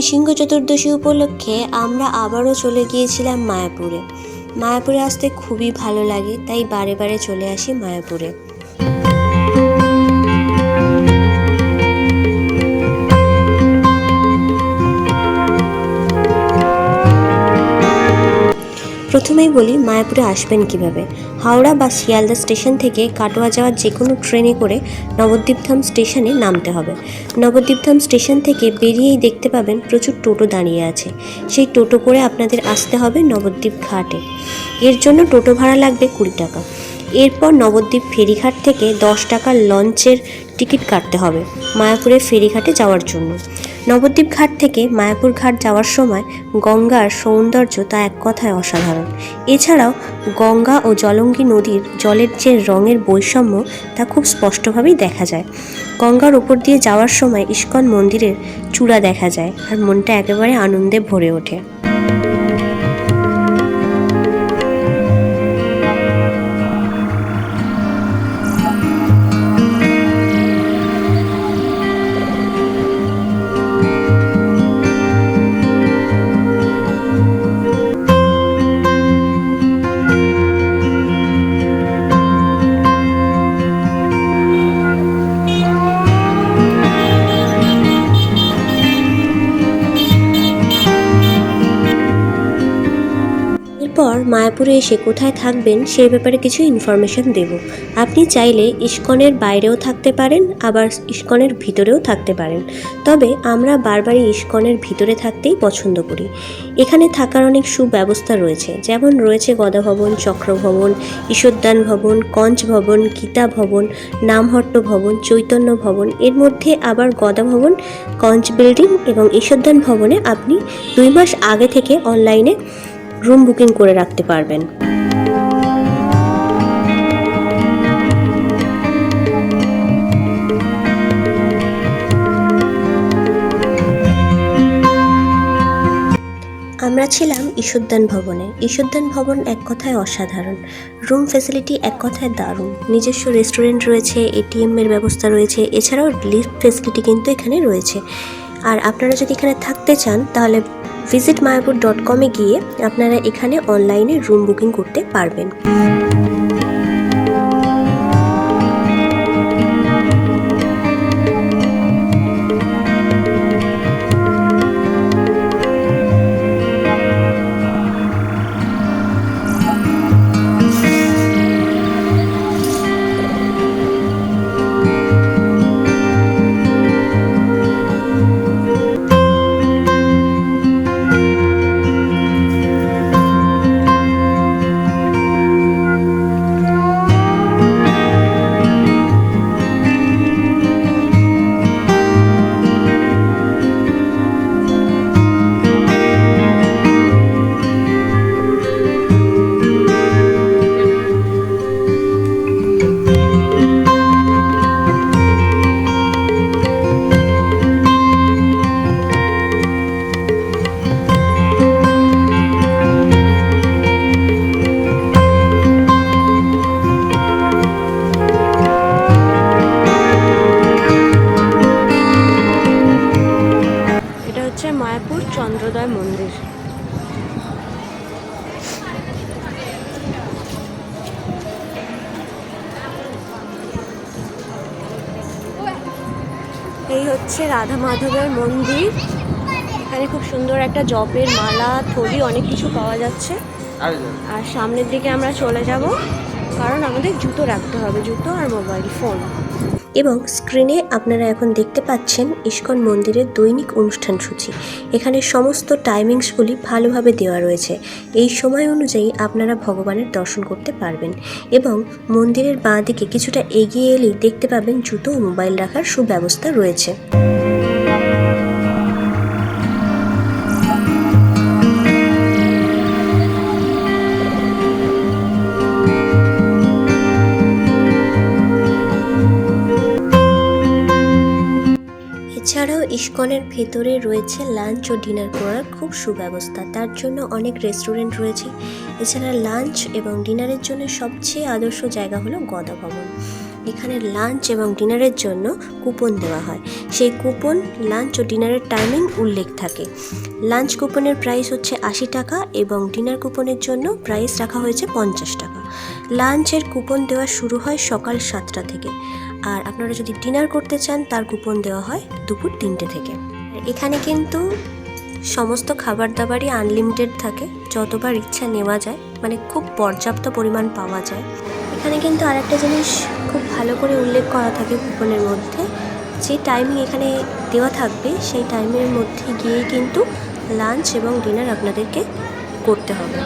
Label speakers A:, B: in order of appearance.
A: সিংহ চতুর্দশী উপলক্ষে আমরা আবারও চলে গিয়েছিলাম মায়াপুরে। মায়াপুরে আসতে খুবই ভালো লাগে, তাই বারে বারে চলে আসি মায়াপুরে। প্রথমেই বলি মায়াপুরে আসবেন কিভাবে। হাওড়া বা শিয়ালদা স্টেশন থেকে কাটোয়া যাওয়ার যে কোনো ট্রেনে করে নবদ্বীপধাম স্টেশনে নামতে হবে। নবদ্বীপধাম স্টেশন থেকে বেরিয়েই দেখতে পাবেন প্রচুর টোটো দাঁড়িয়ে আছে। সেই টোটো করে আপনাদের আসতে হবে নবদ্বীপ ঘাটে। এর জন্য টোটো ভাড়া লাগবে 20 টাকা। এরপর নবদ্বীপ ফেরিঘাট থেকে 10 টাকার লঞ্চের টিকিট কাটতে হবে মায়াপুরের ফেরিঘাটে যাওয়ার জন্য। নবদ্বীপ ঘাট থেকে মায়াপুর ঘাট যাওয়ার সময় গঙ্গার সৌন্দর্য তা এক কথায় অসাধারণ। এছাড়াও গঙ্গা ও জলঙ্গি নদীর জলের যে রঙের বৈষম্য তা খুব স্পষ্টভাবেই দেখা যায়। গঙ্গার উপর দিয়ে যাওয়ার সময় ইস্কন মন্দিরের চূড়া দেখা যায় আর মনটা একেবারে আনন্দে ভরে ওঠে। এরপর মায়াপুরে এসে কোথায় থাকবেন সেই ব্যাপারে কিছু ইনফরমেশন দেব। আপনি চাইলে ইস্কনের বাইরেও থাকতে পারেন, আবার ইস্কনের ভিতরেও থাকতে পারেন। তবে আমরা বারবারই ইস্কনের ভিতরে থাকতেই পছন্দ করি। এখানে থাকার অনেক সুব্যবস্থা রয়েছে, যেমন রয়েছে গদা ভবন, চক্র ভবন, ঈশ্বরদান ভবন, কঞ্চ ভবন, গীতা ভবন, নামহট্ট ভবন, চৈতন্য ভবন। এর মধ্যে আবার গদা ভবন, কঞ্চ বিল্ডিং এবং ঈশ্বরদান ভবনে আপনি 2 মাস আগে থেকে অনলাইনে রুম বুকিং করে রাখতে পারবেন। আমরা ছিলাম ঈশ্বরদান ভবনে। ঈশ্বরদান ভবন এক কথায় অসাধারণ। রুম ফ্যাসিলিটি এক কথায় দারুণ। নিজস্ব রেস্টুরেন্ট রয়েছে, এটিএম এর ব্যবস্থা রয়েছে, এছাড়াও লিফট ফ্যাসিলিটি কিন্তু এখানে রয়েছে। আর আপনারা যদি এখানে থাকতে চান তাহলে visitmayapur.com-এ গিয়ে আপনারা এখানে অনলাইনে রুম বুকিং করতে পারবেন। মায়াপুর চন্দ্রোদয় মন্দির। এই হচ্ছে রাধা মাধবের মন্দির। এখানে খুব সুন্দর একটা জপের মালা, থলি, অনেক কিছু পাওয়া যাচ্ছে। আর সামনের দিকে আমরা চলে যাব, কারণ আমাদের জুতো রাখতে হবে, জুতো আর মোবাইল ফোন। এবং স্ক্রিনে আপনারা এখন দেখতে পাচ্ছেন ইস্কন মন্দিরের দৈনিক অনুষ্ঠান সূচি। এখানে সমস্ত টাইমিংসগুলি ভালোভাবে দেওয়া রয়েছে। এই সময় অনুযায়ী আপনারা ভগবানের দর্শন করতে পারবেন। এবং মন্দিরের বাঁ দিকে কিছুটা এগিয়ে এলেই দেখতে পাবেন জুতো ও মোবাইল রাখার সুব্যবস্থা রয়েছে। এছাড়াও ইস্কনের ভেতরে রয়েছে লাঞ্চ ও ডিনার করার খুব সুব্যবস্থা। তার জন্য অনেক রেস্টুরেন্ট রয়েছে। এছাড়া লাঞ্চ এবং ডিনারের জন্য সবচেয়ে আদর্শ জায়গা হলো গদা ভবন। এখানে লাঞ্চ এবং ডিনারের জন্য কুপন দেওয়া হয়। সেই কুপন লাঞ্চ ও ডিনারের টাইমিং উল্লেখ থাকে। লাঞ্চ কুপনের প্রাইস হচ্ছে 80 টাকা এবং ডিনার কুপনের জন্য প্রাইস রাখা হয়েছে 50 টাকা। লাঞ্চের কুপন দেওয়া শুরু হয় সকাল 7টা থেকে, আর আপনারা যদি ডিনার করতে চান তার কুপন দেওয়া হয় দুপুর 3টে থেকে। এখানে কিন্তু সমস্ত খাবার দাবারই আনলিমিটেড থাকে, যতবার ইচ্ছা নেওয়া যায়, মানে খুব পর্যাপ্ত পরিমাণ পাওয়া যায়। এখানে কিন্তু আরেকটা জিনিস খুব ভালো করে উল্লেখ করা থাকে কুপনের মধ্যে, যে টাইমিং এখানে দেওয়া থাকবে সেই টাইমের মধ্যে গিয়েই কিন্তু লাঞ্চ এবং ডিনার আপনাদেরকে করতে হবে।